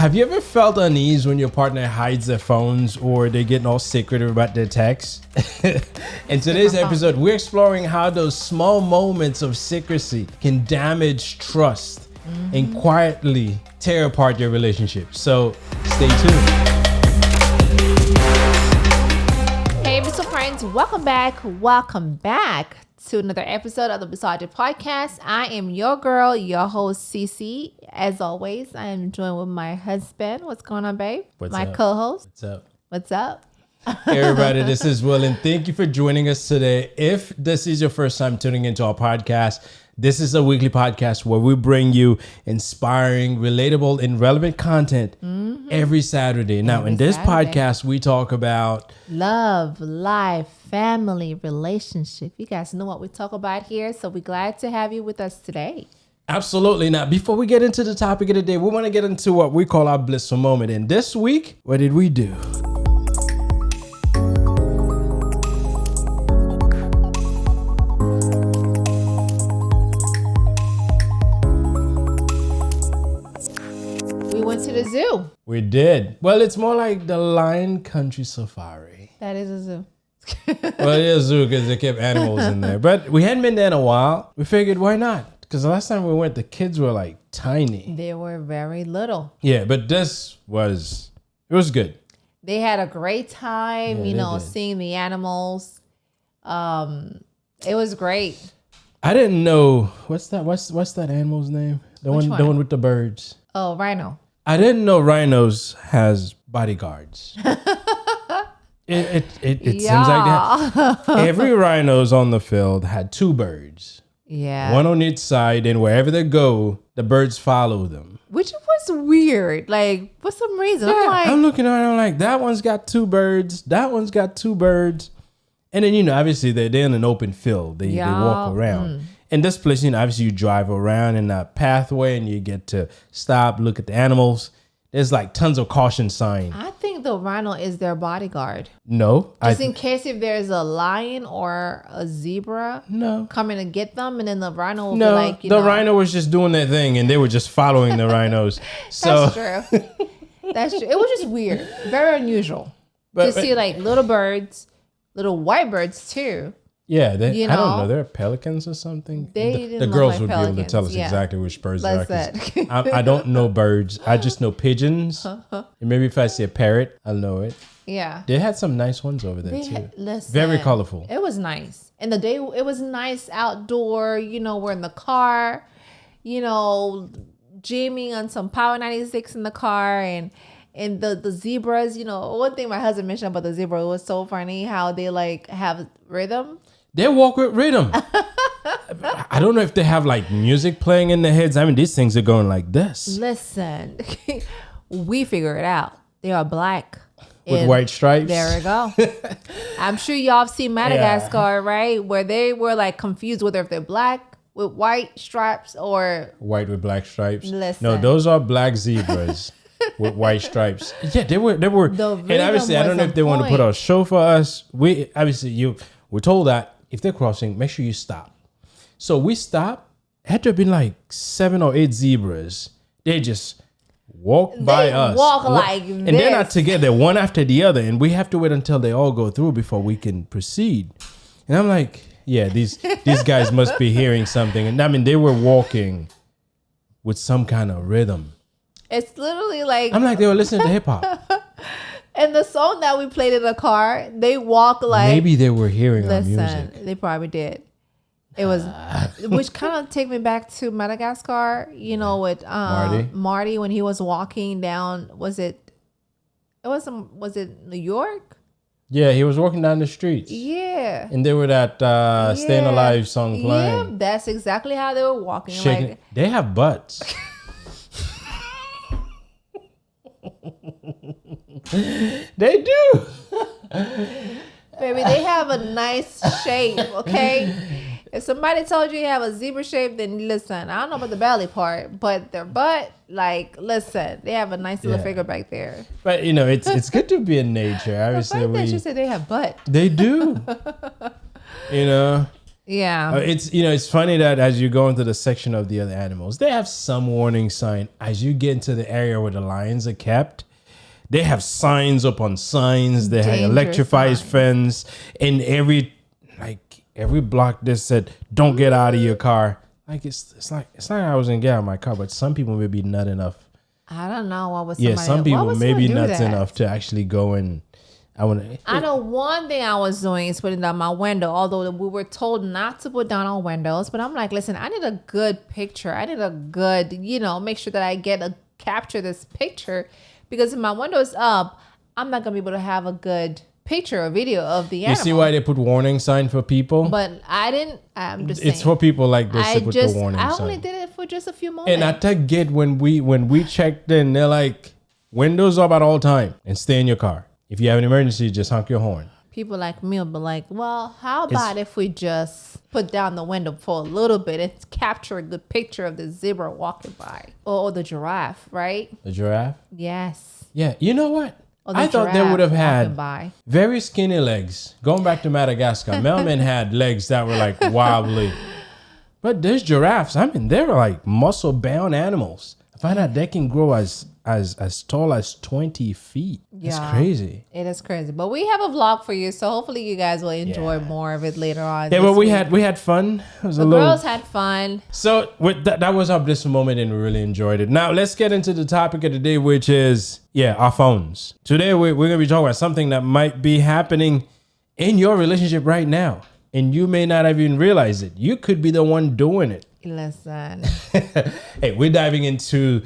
Have you ever felt unease when your partner hides their phones or they're getting all secretive about their texts? In today's episode, we're exploring how those small moments of secrecy can damage trust and quietly tear apart your relationship. So stay tuned. Hey, Mr. Friends, welcome back to another episode of the Blissology Podcast. I am your girl, your host, Cece. As always, I am joined with my husband. What's going on, babe? My co-host. What's up? Hey, everybody, this is Will, and thank you for joining us today. If this is your first time tuning into our podcast, this is a weekly podcast where we bring you inspiring, relatable, and relevant content every Saturday. Now, in this podcast, we talk about love, life, family, relationship. You guys know what we talk about here, so we're glad to have you with us today. Absolutely. Now, before we get into the topic of the day, we want to get into what we call our blissful moment. And this week, what did we do? We went to the zoo. We did. Well, it's more like the Lion Country Safari. That is a zoo. Well, it is a zoo because they kept animals in there. But we hadn't been there in a while. We figured, why not? Because the last time we went, the kids were like tiny. They were very little. Yeah, but it was good. They had a great time, Yeah, seeing the animals. It was great. I didn't know, what's that animal's name? The one with the birds. Oh, rhino. I didn't know rhinos has bodyguards. It seems like that. Every rhinos on the field had two birds. Yeah. One on each side, and wherever they go, the birds follow them. Which was weird. Like, for some reason. Yeah, I'm looking around, I'm like, that one's got two birds. That one's got two birds. And then, obviously they're in an open field. They walk around. And this place, obviously you drive around in a pathway and you get to stop, look at the animals. There's like tons of caution signs. I think the rhino is their bodyguard. No. Just in case if there's a lion or a zebra coming to get them, and then the rhino will be like, the rhino was just doing their thing and they were just following the rhinos. So That's true. That's true. It was just weird. Very unusual to see like little birds, little white birds too. Yeah, I don't know. They're pelicans or something. The girls would be able to tell us exactly which birds they are. I don't know birds. I just know pigeons. And maybe if I see a parrot, I'll know it. Yeah. They had some nice ones over there too. Very colorful. It was nice. And the day, it was nice outdoor. We're in the car, jamming on some Power 96 in the car. And the zebras, one thing my husband mentioned about the zebra was so funny how they like have rhythm. They walk with rhythm. I don't know if they have like music playing in their heads. I mean, these things are going like this. Listen, we figure it out. They are black. With white stripes. There we go. I'm sure y'all have seen Madagascar, right? Where they were like confused whether if they're black with white stripes or white with black stripes. Listen. No, those are black zebras. With white stripes. Yeah, they were. And obviously, I don't know if they want to put a show for us. We're told that if they're crossing, make sure you stop. So we stopped. Had to have been like 7 or 8 zebras. They just walk by us. Like this. And they're not together, one after the other. And we have to wait until they all go through before we can proceed. And I'm like, yeah, these guys must be hearing something. And I mean, they were walking with some kind of rhythm. It's literally like... I'm like, they were listening to hip hop. And the song that we played in the car, they walk like... Maybe they were hearing our music. They probably did. It was... which kind of take me back to Madagascar, with Marty when he was walking down... Was it New York? Yeah, he was walking down the streets. Yeah. And they were that Staying Alive song playing. Yeah, that's exactly how they were walking. Shaking. They have butts. They do. Baby, they have a nice shape, okay? If somebody told you have a zebra shape, then listen, I don't know about the belly part, but their butt, like, listen, they have a nice little figure back there. But, it's good to be in nature. Obviously, you said they have butt. They do. Yeah. It's funny that as you go into the section of the other animals, they have some warning sign. As you get into the area where the lions are kept, they have signs upon signs. They have electrified fence, and every block that said, "Don't get out of your car." Like it's like I was gonna get out of my car, but some people may be nut enough. I don't know what was. Some people may be nuts enough to actually go and. I know one thing I was doing is putting down my window, although we were told not to put down our windows. But I'm like, listen, I need a good picture. I need a good, make sure that I capture this picture, because if my window is up, I'm not going to be able to have a good picture or video of the animal. You see why they put warning sign for people? But I'm just saying. It's for people like this to put the warning sign. I only did it for just a few moments. And I get when we checked in, they're like, windows up at all time and stay in your car. If you have an emergency, just honk your horn. People like me will be like, well, how about if we just put down the window for a little bit and capture a good picture of the zebra walking by, or the giraffe, right? The giraffe? Yes. Yeah. You know what? I thought they would have had very skinny legs. Going back to Madagascar, Melman had legs that were like wobbly. But there's giraffes. I mean, they're like muscle-bound animals. I find out they can grow as tall as 20 feet. It's crazy. It is crazy. But we have a vlog for you, so hopefully you guys will enjoy more of it later on. Yeah, but we had fun. It was girls had fun. So that was our blissful moment, and we really enjoyed it. Now let's get into the topic of the day, which is our phones. Today we're going to be talking about something that might be happening in your relationship right now, and you may not have even realized it. You could be the one doing it. Listen. Hey, we're diving into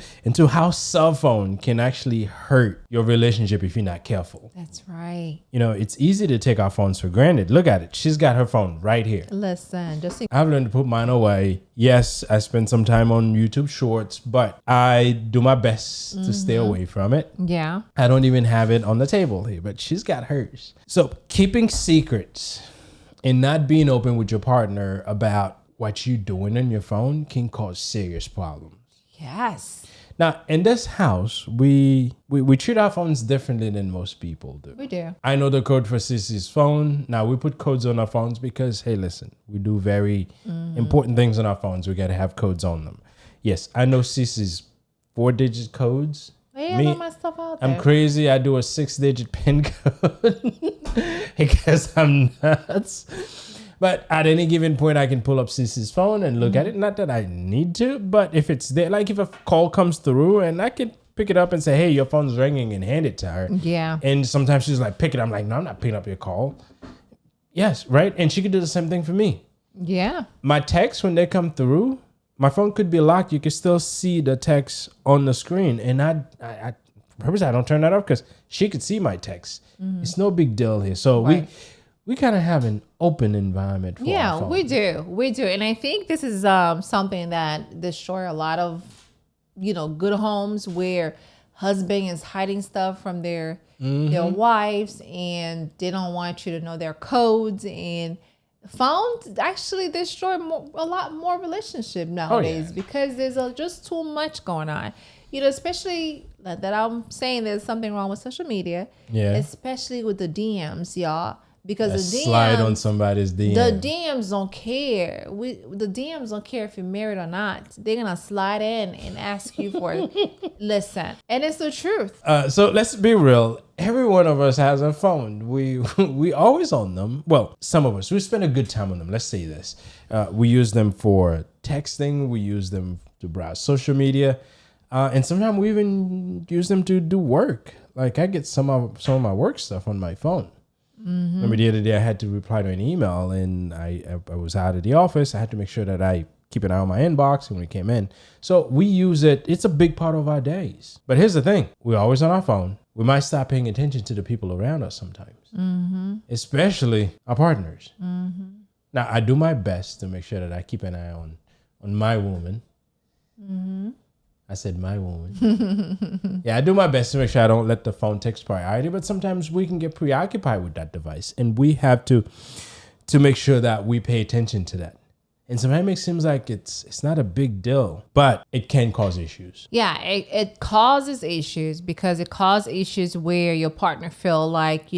how cell phone can actually hurt your relationship if you're not careful. That's right. It's easy to take our phones for granted. Look at it. She's got her phone right here. Listen, I've learned to put mine away. Yes, I spend some time on YouTube Shorts, but I do my best to stay away from it. Yeah. I don't even have it on the table here, but she's got hers. So keeping secrets and not being open with your partner about what you're doing on your phone can cause serious problems. Yes. Now, in this house, we treat our phones differently than most people do. We do. I know the code for Sissy's phone. Now, we put codes on our phones because, hey, listen, we do very important things on our phones. We got to have codes on them. Yes, I know Sissy's 4-digit codes. Yeah, all my stuff out there. I'm crazy. I do a 6-digit PIN code because I'm nuts. But at any given point, I can pull up Sissy's phone and look at it. Not that I need to, but if it's there, like if a call comes through and I can pick it up and say, hey, your phone's ringing, and hand it to her. Yeah. And sometimes she's like, pick it. I'm like, no, I'm not picking up your call. Yes, right? And she could do the same thing for me. Yeah. My texts, when they come through, my phone could be locked. You can still see the text on the screen. And I purposely, I don't turn that off because she could see my text. It's no big deal here. So we kind of have an open environment for our phone. we do. And I think this is something that destroy a lot of good homes where husband is hiding stuff from their wives, and they don't want you to know their codes. And phones actually destroy a lot more relationship nowadays because there's just too much going on. Especially that I'm saying there's something wrong with social media. Yeah. Especially with the DMs, y'all. Because the DMs, slide on somebody's DM. The DMs don't care. The DMs don't care if you're married or not. They're gonna slide in and ask you for it. Listen, and it's the truth. So let's be real. Every one of us has a phone. We always on them. Well, some of us, we spend a good time on them. Let's say this. We use them for texting. We use them to browse social media, and sometimes we even use them to do work. Like I get some of my work stuff on my phone. Remember the other day I had to reply to an email, and I was out of the office. I had to make sure that I keep an eye on my inbox when it came in. So we use it. It's a big part of our days. But here's the thing. We're always on our phone. We might stop paying attention to the people around us sometimes, especially our partners. Now, I do my best to make sure that I keep an eye on my woman. I said my woman. Yeah, I do my best to make sure I don't let the phone take priority, but sometimes we can get preoccupied with that device, and we have to make sure that we pay attention to that. And sometimes it seems like it's not a big deal, but it can cause issues. Yeah, it causes issues because it causes issues where your partner feel like,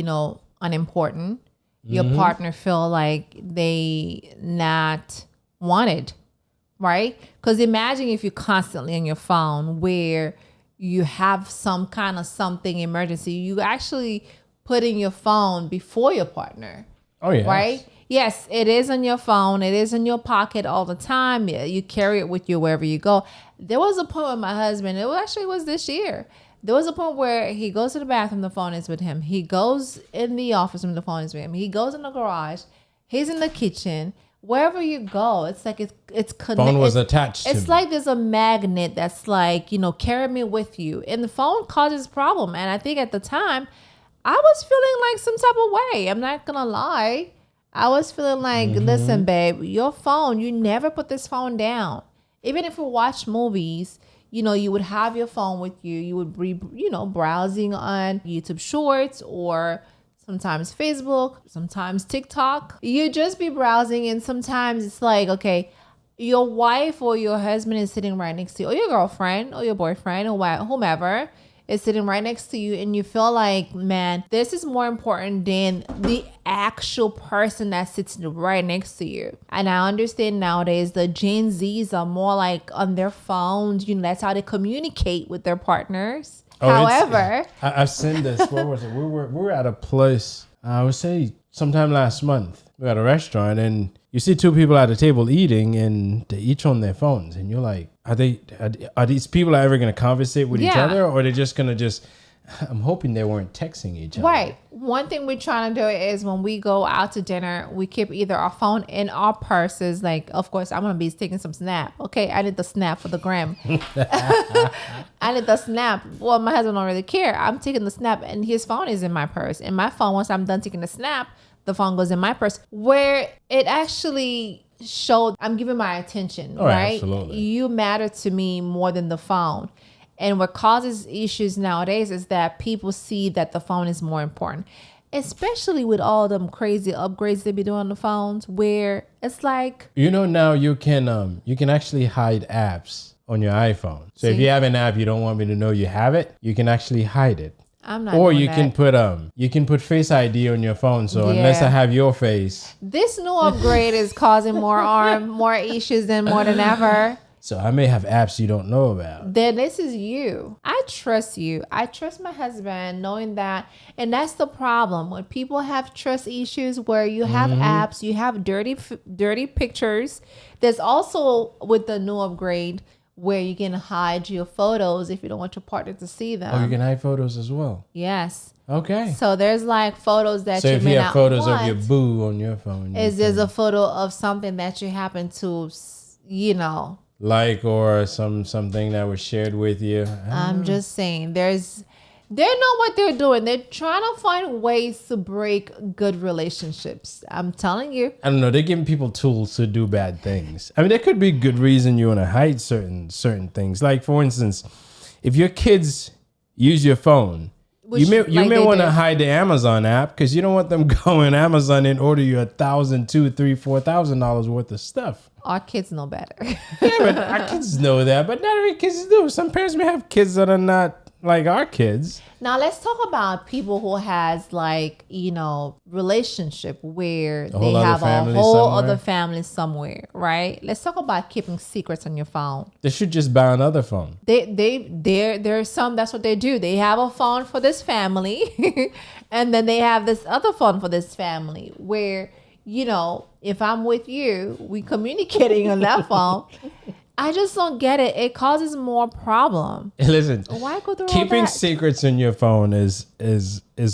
unimportant. your partner feel like they not wanted, right? Because imagine if you're constantly on your phone where you have some kind of something emergency, you actually putting your phone before your partner. Oh, yeah. Right? Yes, it is on your phone. It is in your pocket all the time. You carry it with you wherever you go. There was a point with my husband, it was this year. There was a point where he goes to the bathroom, the phone is with him. He goes in the office and the phone is with him. He goes in the garage. He's in the kitchen. Wherever you go, it's like it's connected. Phone was attached to It's like there's a magnet that's like, carry me with you. And the phone causes problem. And I think at the time, I was feeling like some type of way. I'm not going to lie. I was feeling like, listen, babe, your phone, you never put this phone down. Even if you watch movies, you would have your phone with you. You would be, browsing on YouTube Shorts or sometimes Facebook, sometimes TikTok. You just be browsing and sometimes it's like, okay, your wife or your husband is sitting right next to you, or your girlfriend or your boyfriend or whomever is sitting right next to you, and you feel like, man, this is more important than the actual person that sits right next to you. And I understand nowadays the Gen Zs are more like on their phones. That's how they communicate with their partners. Oh, however, I've seen this. Where was it? We were at a place, I would say sometime last month. We at a restaurant and you see two people at a table eating and they're each on their phones. And you're like, are these people ever going to conversate with each other? Or are they just going to I'm hoping they weren't texting each other. Right. One thing we're trying to do is when we go out to dinner, we keep either our phone in our purses. Like, of course, I'm going to be taking some snap. Okay, I need the snap for the gram. I need the snap. Well, my husband don't really care. I'm taking the snap and his phone is in my purse. And my phone, once I'm done taking the snap, the phone goes in my purse. Where it actually showed I'm giving my attention, right? Absolutely. You matter to me more than the phone. And what causes issues nowadays is that people see that the phone is more important, especially with all them crazy upgrades they be doing on the phones where it's like... now you can actually hide apps on your iPhone. So if you have an app you don't want me to know you have it, you can actually hide it. I'm not or doing you that. can put Face ID on your phone. So unless I have your face... This new upgrade is causing more issues than more than ever. So I may have apps you don't know about. Then this is you. I trust you. I trust my husband knowing that. And that's the problem. When people have trust issues where you have apps, you have dirty pictures. There's also with the new upgrade where you can hide your photos if you don't want your partner to see them. Oh, you can hide photos as well? Yes. Okay. So there's like photos that you may not want. So if you have photos of your boo on your phone. There's a photo of something that you happen to, like or something that was shared with you. I'm just saying they know what they're doing. They're trying to find ways to break good relationships. I'm telling you. I don't know. They're giving people tools to do bad things. I mean, there could be good reason you want to hide certain things. Like, for instance, if your kids use your phone, you may want to hide the Amazon app because you don't want them going Amazon and order you $1,000, $2,000, $3,000, $4,000 worth of stuff. Our kids know better. Yeah, but our kids know that. But not every kids do. Some parents may have kids that are not like our kids. Now let's talk about people who has relationship where they have a whole other family somewhere, right? Let's talk about keeping secrets on your phone. They should just buy another phone. There's some, that's what they do. They have a phone for this family and then they have this other phone for this family where, if I'm with you, we communicating on that phone. I just don't get it. It causes more problem. Listen, why go through keeping all that? secrets in your phone is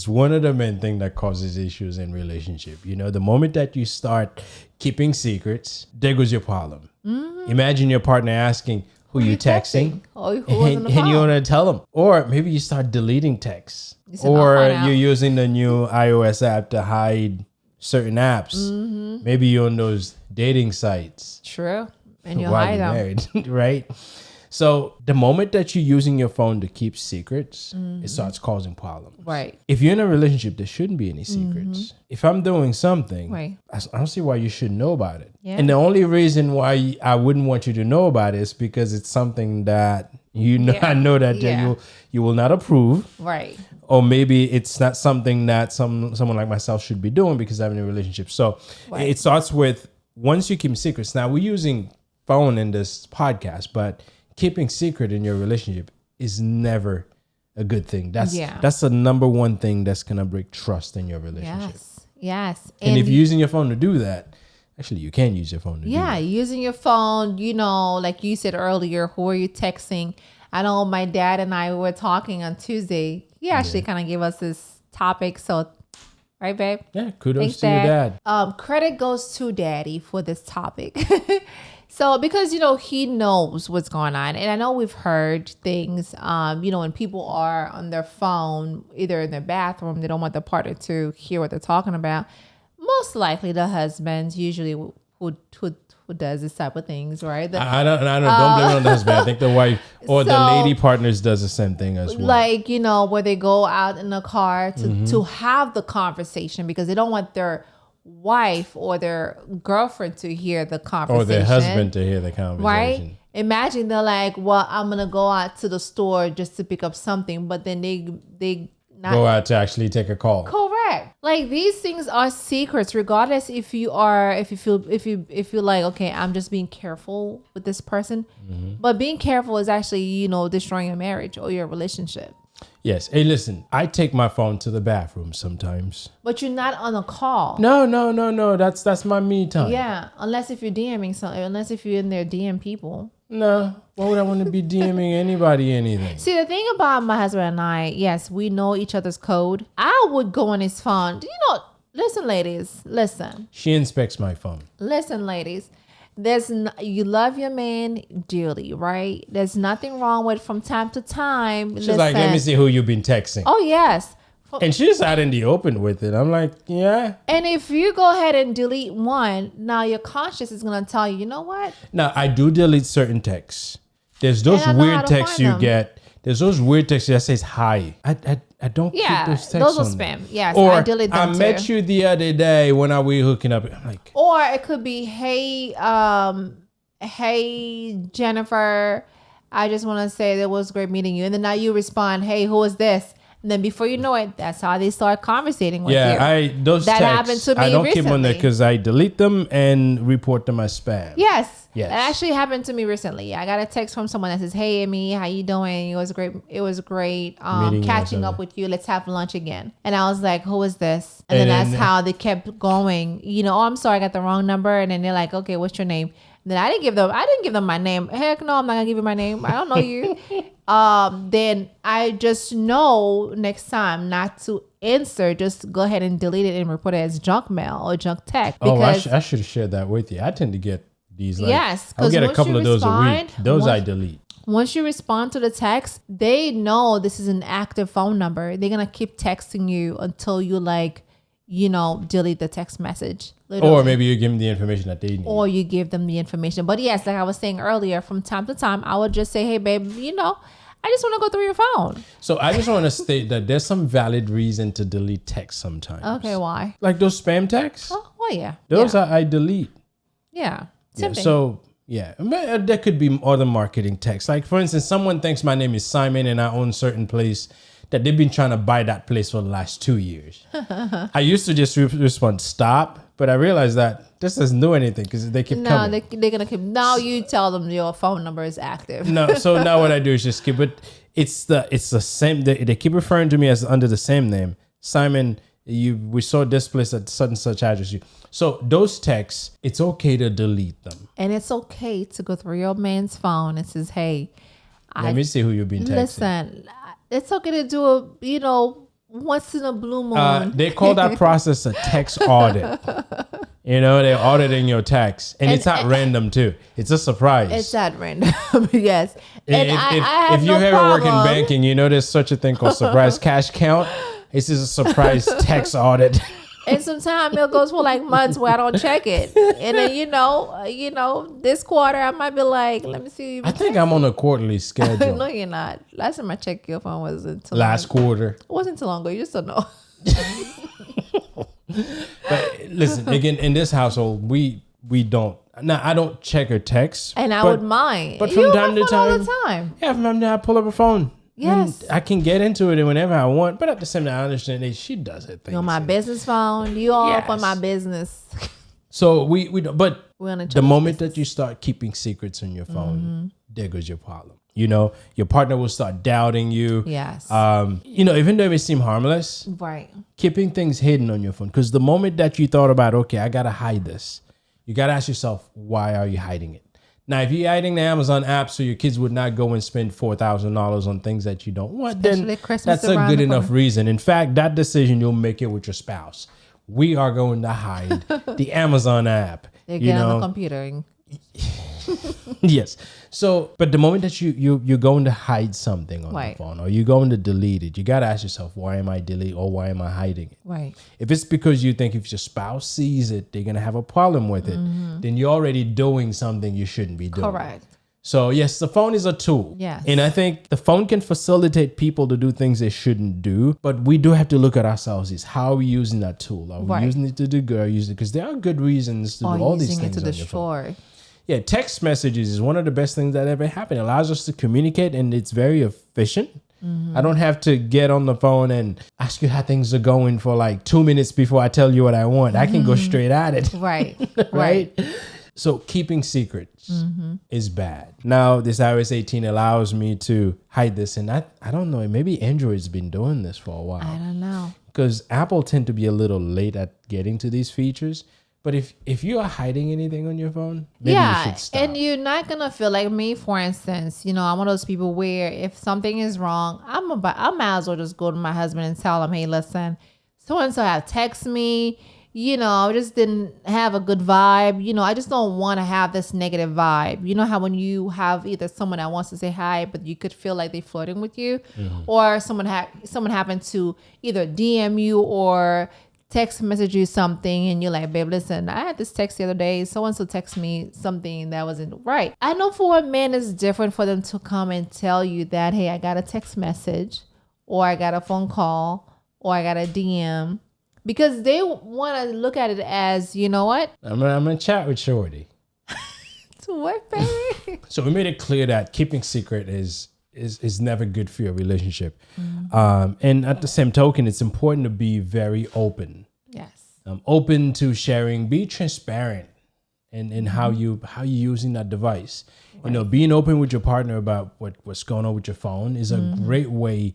one of the main things that causes issues in relationship. The moment that you start keeping secrets, there goes your problem. Mm-hmm. Imagine your partner asking who you texting, and you want to tell them, or maybe you start deleting texts, or you're using the new iOS app to hide certain apps. Mm-hmm. Maybe you're on those dating sites. True. And you hide them. Married, right? So the moment that you're using your phone to keep secrets, it starts causing problems. Right. If you're in a relationship, there shouldn't be any secrets. Mm-hmm. If I'm doing something, right, I don't see why you should know about it. Yeah. And the only reason why I wouldn't want you to know about it is because it's something that I know that you will not approve. Right. Or maybe it's not something that someone like myself should be doing because I'm in a relationship. So it starts with, once you keep secrets. Now, we're using phone in this podcast, but keeping secret in your relationship is never a good thing. That's the number one thing that's going to break trust in your relationship. Yes. And if you're using your phone to do that, actually, you can use your phone to do that. Yeah, using your phone, like you said earlier, who are you texting? I know my dad and I were talking on Tuesday. He actually kind of gave us this topic. So, right, babe? Yeah, kudos to your dad. Credit goes to daddy for this topic. So, because, he knows what's going on. And I know we've heard things, when people are on their phone, either in their bathroom, they don't want their partner to hear what they're talking about. Most likely the husbands usually who does this type of things, right? I don't blame it on the husband. I think the wife or the lady partners does the same thing as well. Like, where they go out in the car to have the conversation because they don't want their wife or their girlfriend to hear the conversation. Or their husband to hear the conversation. Right? Imagine they're like, well, I'm going to go out to the store just to pick up something, but then they not go out to actually take a call. Correct. Like, these things are secrets, regardless if you feel like, okay, I'm just being careful with this person. But being careful is actually, destroying your marriage or your relationship. Yes. Hey, listen, I take my phone to the bathroom sometimes. But you're not on a call. No. That's my me time. Yeah. Unless if you're DMing something, unless if you're in there DM people. No. Why would I want to be DMing anybody anything? See, the thing about my husband and I, yes, we know each other's code. I would go on his phone. Listen, ladies, listen. She inspects my phone. Listen, ladies. You love your man dearly, right? There's nothing wrong with from time to time. She's like, let me see who you've been texting. Oh, yes. And she's out in the open with it. I'm like, yeah. And if you go ahead and delete one, now your conscience is going to tell you, you know what? Now, I do delete certain texts. There's those weird texts you get. There's those weird texts that says hi. I don't keep those texts. Those are spam. Yes, or I delete them I met you the other day when we hooking up. I'm like, or it could be, hey Jennifer, I just want to say that it was great meeting you. And then now you respond, hey, who is this? And then before you know it, that's how they start conversating with you. Yeah, those texts, happened to me I don't recently. keep on there because I delete them and report them as spam. Yes. That actually happened to me recently. I got a text from someone that says, hey, Amy, how you doing? It was great catching up with you. Let's have lunch again. And I was like, who is this? And then that's how they kept going. I'm sorry, I got the wrong number. And then they're like, okay, what's your name? And then I didn't give them my name. Heck no, I'm not gonna give you my name. I don't know you. Then I just know next time not to answer. Just go ahead and delete it and report it as junk mail or junk text. I should have shared that with you. I tend to get these. I'll get a couple of those a week. I delete. Once you respond to the text, they know this is an active phone number. They're gonna keep texting you until you delete the text message. Literally. Or maybe you give them the information that they need. Or you give them the information. But yes, like I was saying earlier, from time to time, I would just say, hey, babe, I just want to go through your phone. So I just want to state that there's some valid reason to delete text sometimes. Okay, why? Like those spam texts? Oh, well, yeah. Those I delete. Yeah. So, yeah. There could be other marketing texts. Like, for instance, someone thinks my name is Simon and I own certain place that they've been trying to buy that place for the last 2 years. I used to just respond, stop. But I realized that this doesn't do anything because they keep coming. No, they're going to keep. Now you tell them your phone number is active. No, so now what I do is just keep it. It's the same. They keep referring to me as under the same name. Simon, we saw this place at such and such address. So those texts, it's okay to delete them. And it's okay to go through your man's phone and says, hey. Let me see who you've been texting. Listen, it's okay to do once in a blue moon. They call that process a text audit. They're auditing your text. And it's not random too. It's a surprise. It's not random. Yes. And if you ever work in banking, there's such a thing called surprise cash count. This is a surprise text audit. And sometimes it goes for like months where I don't check it. And then, this quarter I might be like, let me see. I think I'm on a quarterly schedule. No, you're not. Last time I checked your phone wasn't too last quarter. It wasn't too long ago. You just don't know. But listen, again, in this household, we don't Now, I don't check her texts. And I would mind. But from time to time. All the time. Yeah, from time to time, I pull up a phone. Yes. And I can get into it whenever I want. But at the same time, I understand that she does her thing. On my business phone. You all up on my business. So we but the moment business. that you start keeping secrets on your phone, there goes your problem. You know, your partner will start doubting you. Yes. You know, even though it may seem harmless, right. Keeping things hidden on your phone. Because the moment that you thought about, okay, I got to hide this, you got to ask yourself, why are you hiding it? Now, if you're hiding the Amazon app so your kids would not go and spend $4,000 on things that you don't want, then that's a good enough reason. In fact, that decision, you'll make it with your spouse. We are going to hide the Amazon app. They get on the computer. Yes. So, but the moment that you're going to hide something on the phone or you're going to delete it, you got to ask yourself, why am I deleting or why am I hiding it? Right. If it's because you think if your spouse sees it, they're going to have a problem with it, then you're already doing something you shouldn't be doing. Correct. So yes, the phone is a tool. Yes. And I think the phone can facilitate people to do things they shouldn't do. But we do have to look at ourselves is how are we using that tool? Are we using it to do good? Are we using it? Because there are good reasons to do all these things to on your phone. destroy. Yeah, text messages is one of the best things that ever happened. It allows us to communicate and it's very efficient. I don't have to get on the phone and ask you how things are going for like 2 minutes before I tell you what I want. I can go straight at it. Right. Right. So keeping secrets is bad. Now, this iOS 18 allows me to hide this. And I don't know, maybe Android's been doing this for a while. I don't know. Because Apple tend to be a little late at getting to these features. But if you are hiding anything on your phone, maybe you should stop. And you're not going to feel like me, for instance. You know, I'm one of those people where if something is wrong, I might as well just go to my husband and tell him, hey, listen, so-and-so have texted me. You know, I just didn't have a good vibe. You know, I just don't want to have this negative vibe. You know how when you have either someone that wants to say hi, but you could feel like they're flirting with you, or someone happened to either DM you or text message you something and you're like, babe, listen, I had this text the other day. So-and-so text me something that wasn't right. I know for a man, it's different for them to come and tell you that, hey, I got a text message or I got a phone call or I got a DM. Because they want to look at it as, you know what? I'm going to chat with Shorty. To what, baby? So we made it clear that keeping secret is never good for your relationship. And at the same token, it's important to be very open. Yes. Open to sharing, be transparent in how you're using that device. Right. You know, being open with your partner about what's going on with your phone is a great way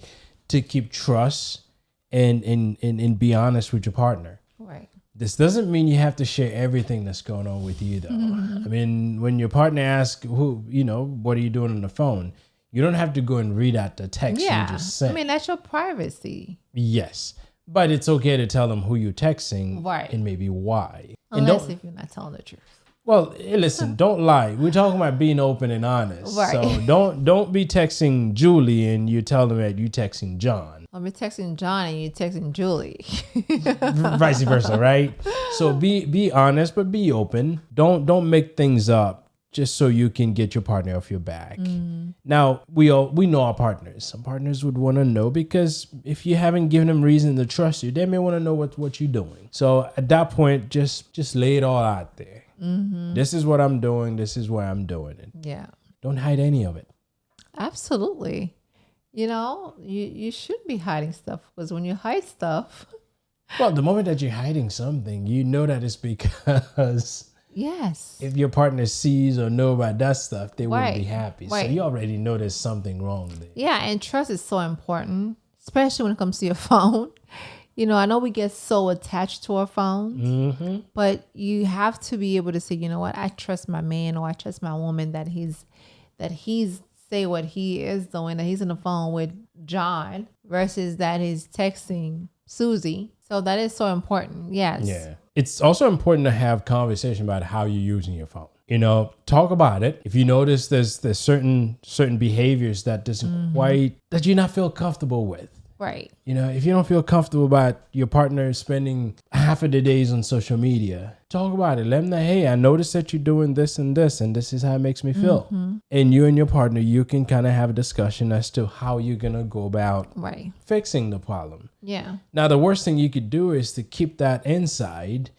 to keep trust and be honest with your partner. Right. This doesn't mean you have to share everything that's going on with you, though. I mean, when your partner asks, what are you doing on the phone? You don't have to go and read out the text you just sent. I mean, that's your privacy. Yes. But it's okay to tell them who you're texting and maybe why. Unless if you're not telling the truth. Well, listen, don't lie. We're talking about being open and honest. Right. So don't be texting Julie and you tell them that you texting John. I'll be texting John and you texting Julie. Vice versa, right? So be honest, but be open. Don't make things up just so you can get your partner off your back. Now, we know our partners. Some partners would want to know because if you haven't given them reason to trust you, they may want to know what you're doing. So at that point, just lay it all out there. This is what I'm doing. This is why I'm doing it. Yeah. Don't hide any of it. Absolutely. You know, you should be hiding stuff because when you hide stuff. Well, the moment that you're hiding something, you know that it's because yes, if your partner sees or know about that stuff, they wouldn't be happy. So you already know there's something wrong there. Yeah, and trust is so important, especially when it comes to your phone. You know, I know we get so attached to our phones, but you have to be able to say, you know what, I trust my man or I trust my woman that he's say what he is doing, that he's on the phone with John versus that he's texting Susie. So that is so important. Yes. Yeah. It's also important to have conversation about how you're using your phone. You know, talk about it. If you notice there's certain behaviors that doesn't that you not feel comfortable with. Right. You know, if you don't feel comfortable about your partner spending half of the days on social media, talk about it. Let them know, hey, I noticed that you're doing this, and this is how it makes me feel. And you and your partner, you can kind of have a discussion as to how you're going to go about fixing the problem. Yeah. Now, the worst thing you could do is to keep that inside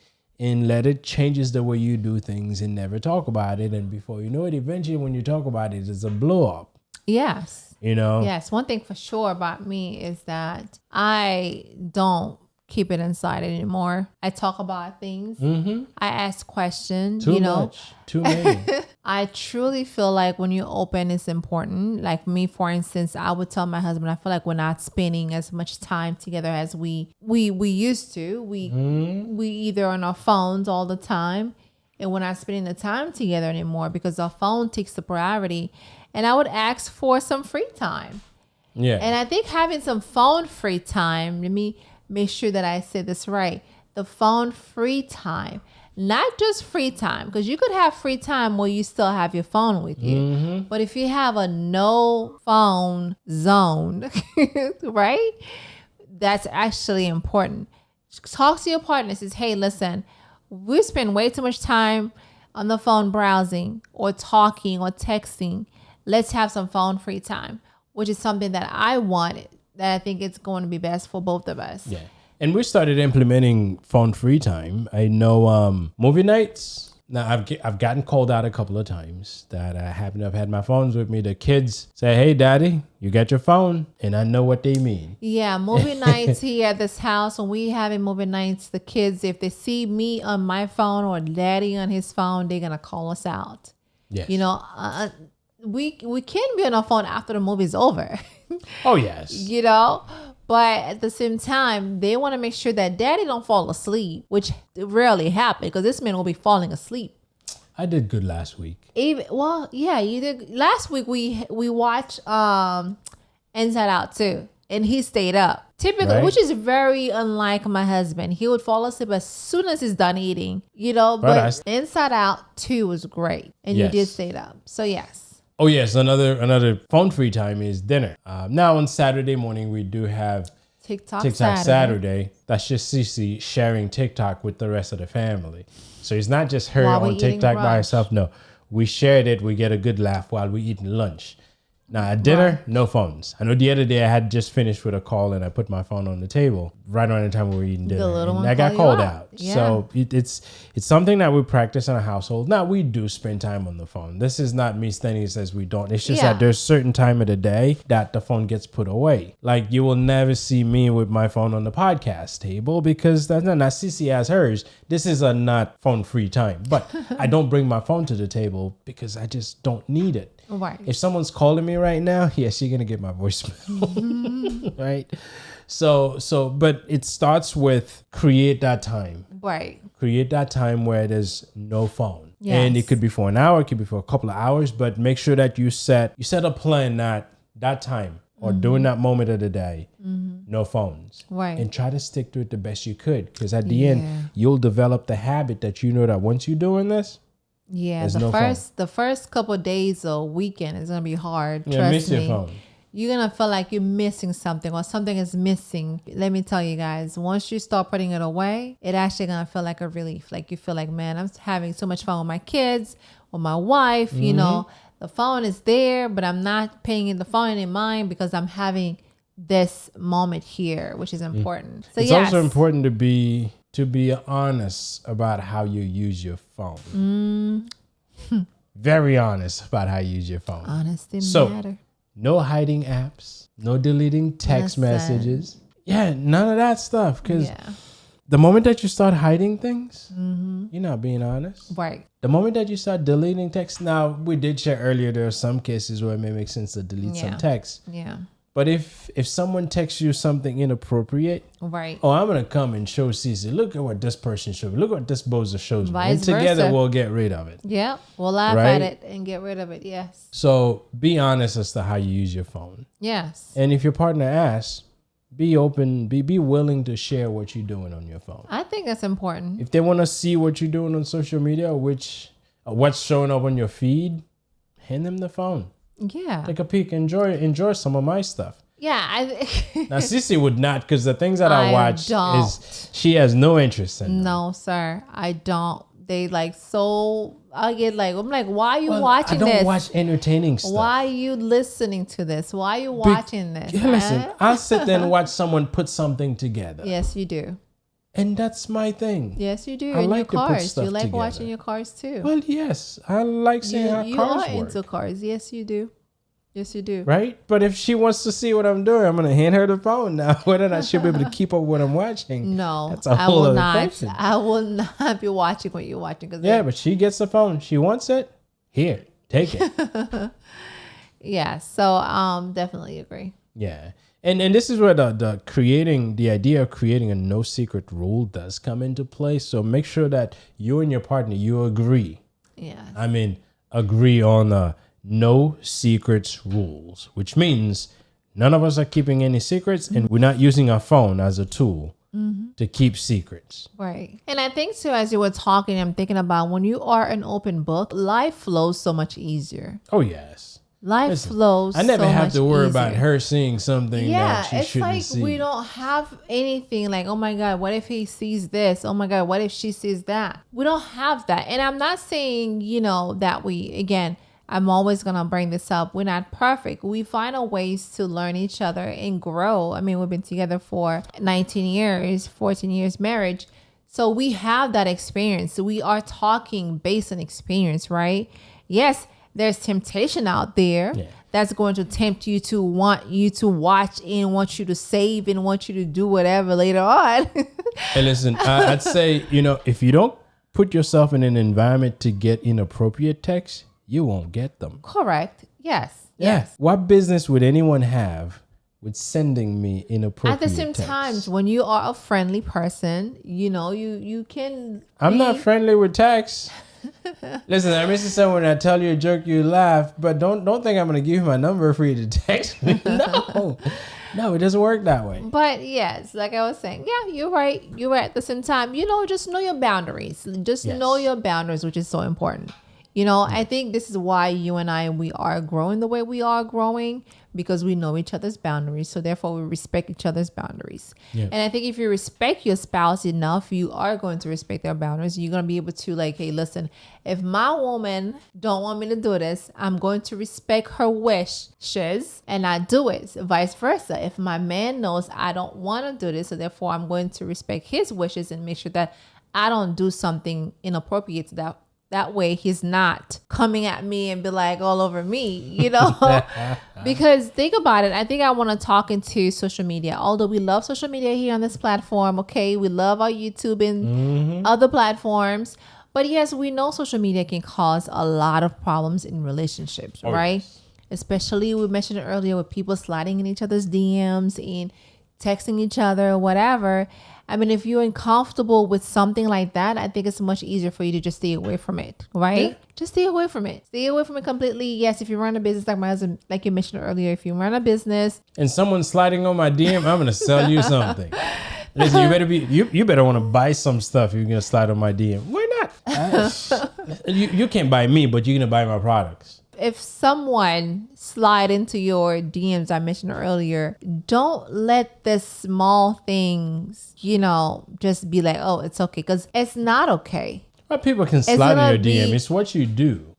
and let it changes the way you do things and never talk about it. And before you know it, eventually when you talk about it, it's a blow up. Yes. You know? Yes. One thing for sure about me is that I don't keep it inside anymore. I talk about things. Mm-hmm. I ask questions. Too much. Too many. I truly feel like when you open, it's important. Like me, for instance, I would tell my husband, I feel like we're not spending as much time together as we used to. We either on our phones all the time, and we're not spending the time together anymore because our phone takes the priority. And I would ask for some free time. Yeah. And I think having some phone free time, let me make sure that I say this right. The phone free time, not just free time, because you could have free time where you still have your phone with you. Mm-hmm. But if you have a no phone zone, right? That's actually important. Talk to your partner and says, hey, listen, we spend way too much time on the phone browsing or talking or texting. Let's have some phone free time, which is something that I wanted, that I think it's going to be best for both of us. Yeah. And we started implementing phone free time. I know movie nights. Now, I've gotten called out a couple of times that I happen to have had my phones with me. The kids say, hey, daddy, you got your phone. And I know what they mean. Yeah, movie nights here at this house. When we having movie nights, the kids, if they see me on my phone or daddy on his phone, they're going to call us out. Yes. You know, we can be on our phone after the movie's over. Oh, yes. You know, but at the same time, they want to make sure that daddy don't fall asleep, which rarely happens because this man will be falling asleep. I did good last week. You did. Last week we watched Inside Out 2, and he stayed up. Typically, right? Which is very unlike my husband. He would fall asleep as soon as he's done eating, you know, but Inside Out 2 was great, and you did stay up. So yes. Oh, yes. Another phone free time is dinner. Now on Saturday morning, we do have TikTok Saturday. That's just Cece sharing TikTok with the rest of the family. So it's not just her on TikTok by herself. No, we shared it. We get a good laugh while we're eating lunch. Now at dinner, no phones. I know the other day I had just finished with a call and I put my phone on the table right around the time we were eating dinner. And I got called out. Yeah. So it's something that we practice in a household. Now we do spend time on the phone. This is not me standing and says we don't. It's just that there's certain time of the day that the phone gets put away. Like you will never see me with my phone on the podcast table because that's not Cece has hers. This is a not phone free time. But I don't bring my phone to the table because I just don't need it. Right. If someone's calling me right now, yes, you're gonna get my voicemail, right? So, but it starts with create that time. Right. Create that time where there's no phone, and it could be for an hour, it could be for a couple of hours, but make sure that you set a plan that time or during that moment of the day, no phones, right? And try to stick to it the best you could, because at the end, you'll develop the habit that you know that once you're doing this. Yeah, the first couple of days or weekend is gonna be hard. Trust me. Your phone. You're gonna feel like you're missing something or something is missing. Let me tell you guys, once you start putting it away, it actually gonna feel like a relief. Like you feel like, man, I'm having so much fun with my kids or my wife. You know, the phone is there, but I'm not paying the phone in mind because I'm having this moment here, which is important. So it's also important to be honest about how you use your phone. Very honest about how you use your phone. Honesty matter. No hiding apps, no deleting text messages. Yeah, none of that stuff. Because the moment that you start hiding things, you're not being honest. Right. The moment that you start deleting text, now we did share earlier, there are some cases where it may make sense to delete some text. Yeah. But if someone texts you something inappropriate, right? Oh, I'm gonna come and show Cece. Look at what this person showed me. Look what this bozo shows me. And together we'll get rid of it. Yeah, we'll laugh at it and get rid of it. Yes. So be honest as to how you use your phone. Yes. And if your partner asks, be open. Be willing to share what you're doing on your phone. I think that's important. If they want to see what you're doing on social media, what's showing up on your feed, hand them the phone. Yeah. Take a peek. Enjoy some of my stuff. Yeah. Now, Cece would not, because the things that I watch is she has no interest in. No, sir. I don't. They I get I'm like, why are you watching this? I don't watch entertaining stuff. Why are you listening to this? Why are you watching this? Listen, I'll sit there and watch someone put something together. Yes, you do. And that's my thing. Yes, you do. I in like your to put cars. stuff You like together. watching your cars too. Well, yes. I like seeing how You cars are work. into cars. Yes, you do. Yes, you do. Right? But if she wants to see what I'm doing, I'm going to hand her the phone now. Whether or not she'll be able to keep up with what I'm watching. No, that's a whole other question. I will not be watching what you're watching. Yeah, but she gets the phone. She wants it. Here, take it. Yeah, so definitely agree. Yeah. And this is where the idea of creating a no secret rule does come into play. So make sure that you and your partner, you agree. Yeah. I mean, agree on the no secrets rules, which means none of us are keeping any secrets and we're not using our phone as a tool to keep secrets. Right. And I think too, as you were talking, I'm thinking about when you are an open book, life flows so much easier. Oh, yes. Life flows. I never so have much to worry easier. about her seeing something that she shouldn't it's see. like we don't have anything like, oh my God, what if he sees this? Oh my God, what if she sees that? We don't have that. And I'm not saying, that again, I'm always going to bring this up. We're not perfect. We find a ways to learn each other and grow. I mean, we've been together for 19 years, 14 years marriage. So we have that experience. We are talking based on experience, right? Yes. There's temptation out there that's going to tempt you to want you to watch and want you to save and want you to do whatever later on. Hey, listen, I'd say, if you don't put yourself in an environment to get inappropriate texts, you won't get them. Correct. Yes. Yeah. Yes. What business would anyone have with sending me inappropriate At the same texts? time, when you are a friendly person, you can. I'm not friendly with texts. Listen, I miss someone I tell you a joke, you laugh, but don't think I'm going to give you my number for you to text me. No, it doesn't work that way. But yes, like I was saying, yeah, you're right. You're right. At the same time, just know your boundaries. Just know your boundaries, which is so important. I think this is why you and we are growing the way we are growing, because we know each other's boundaries. So therefore we respect each other's boundaries. Yeah. And I think if you respect your spouse enough, you are going to respect their boundaries. You're going to be able to hey, listen, if my woman don't want me to do this, I'm going to respect her wishes and not do it. Vice versa. If my man knows I don't want to do this, so therefore I'm going to respect his wishes and make sure that I don't do something inappropriate to that way he's not coming at me and be like all over me, because think about it. I think I want to talk into social media. Although we love social media here on this platform. Okay. We love our YouTube and other platforms. But yes, we know social media can cause a lot of problems in relationships, right? Yes. Especially we mentioned it earlier with people sliding in each other's DMs and texting each other or whatever. I mean, if you're uncomfortable with something like that, I think it's much easier for you to just stay away from it, right? Yeah. Just stay away from it. Stay away from it completely. Yes, if you run a business, like my husband, like you mentioned earlier, if you run a business and someone's sliding on my DM, I'm gonna sell you something. Listen, you better want to buy some stuff. You're gonna slide on my DM. Why not? You can't buy me, but you're gonna buy my products. If someone slide into your DMs, I mentioned earlier, don't let the small things, just be like, oh, it's okay. Because it's not okay. Well, people can slide in your DM. It's what you do.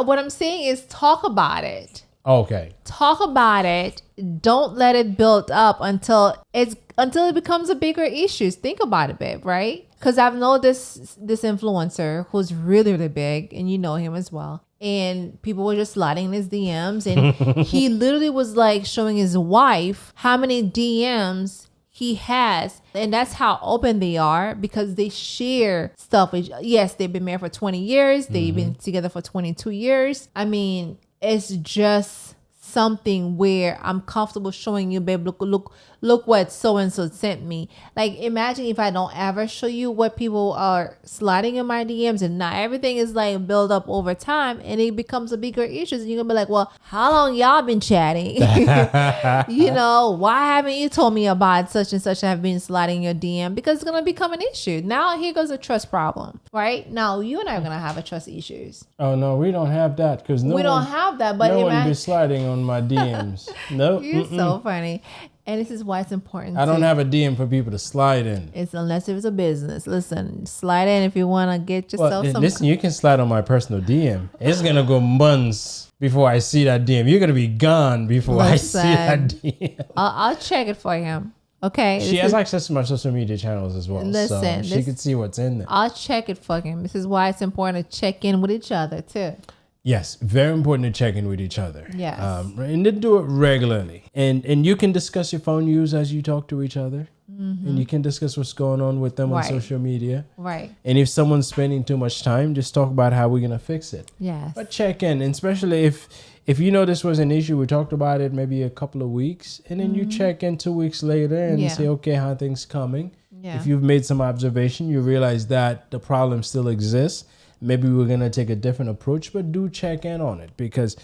What I'm saying is talk about it. Okay. Talk about it. Don't let it build up until it becomes a bigger issue. Think about it, babe, right? Because I've known this influencer who's really, really big, and you know him as well. And people were just sliding in his DMs, and he literally was like showing his wife how many DMs he has. And that's how open they are, because they share stuff. Yes, they've been married for 20 years. They've been together for 22 years. I mean, it's just something where I'm comfortable showing you, babe, look what so-and-so sent me. Like, imagine if I don't ever show you what people are sliding in my DMs, and now everything is like build up over time, and it becomes a bigger issue. And you're gonna be like, well, how long y'all been chatting? Why haven't you told me about such and such have been sliding your DM? Because it's gonna become an issue. Now here goes a trust problem, right? Now you and I are gonna have a trust issues. Oh no, we don't have that, because we don't have that. But no one be sliding on my DMs. Nope. You're so funny. And this is why it's important. I don't have a DM for people to slide in. It's unless it's a business. Listen, slide in if you want to get yourself some. Listen, you can slide on my personal DM. It's going to go months before I see that DM. You're going to be gone before I see that DM. I'll check it for him. Okay. She has access to my social media channels as well. Listen, so she could see what's in there. I'll check it for him. This is why it's important to check in with each other too. Yes, very important to check in with each other. Yes. And then do it regularly. And you can discuss your phone use as you talk to each other. Mm-hmm. And you can discuss what's going on with them on social media. Right. And if someone's spending too much time, just talk about how we're going to fix it. Yes. But check in, and especially if you know this was an issue, we talked about it maybe a couple of weeks, and then you check in 2 weeks later and say, okay, how are things coming? Yeah. If you've made some observation, you realize that the problem still exists. Maybe we're going to take a different approach, but do check in on it. Because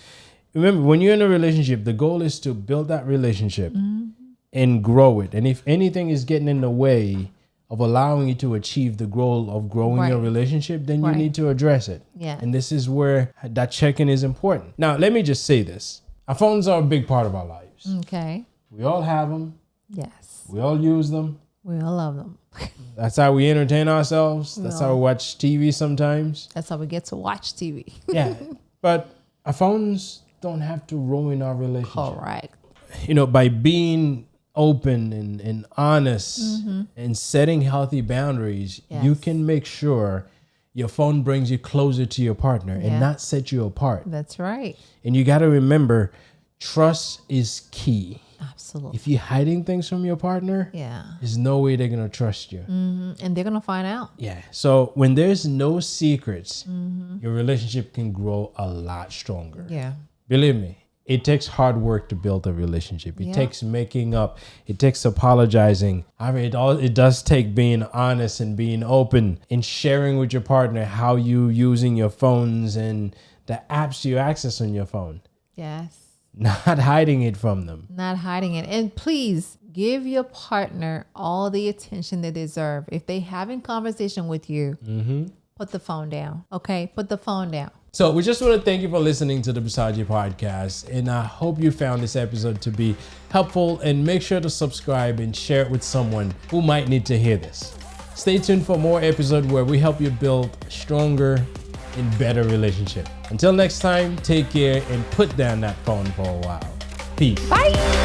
remember, when you're in a relationship, the goal is to build that relationship and grow it. And if anything is getting in the way of allowing you to achieve the goal of growing your relationship, then you need to address it. Yeah. And this is where that check-in is important. Now, let me just say this. Our phones are a big part of our lives. Okay. We all have them. Yes. We all use them. We all love them. That's how we entertain ourselves. That's how we watch TV sometimes. That's how we get to watch TV. Yeah. But our phones don't have to ruin our relationship. Correct. You know, by being open and honest and setting healthy boundaries, you can make sure your phone brings you closer to your partner and not set you apart. That's right. And you got to remember, trust is key. Absolutely. If you're hiding things from your partner, there's no way they're going to trust you. And they're going to find out. Yeah. So when there's no secrets, your relationship can grow a lot stronger. Yeah. Believe me. It takes hard work to build a relationship. It takes making up. It takes apologizing. I mean, it does take being honest and being open and sharing with your partner how you using your phones and the apps you access on your phone. Yes. Not hiding it from them. Not hiding it. And please give your partner all the attention they deserve. If they having conversation with you, put the phone down. Okay? Put the phone down. So we just want to thank you for listening to the Blissology Podcast. And I hope you found this episode to be helpful. And make sure to subscribe and share it with someone who might need to hear this. Stay tuned for more episodes where we help you build stronger and better relationship. Until next time, take care and put down that phone for a while. Peace. Bye.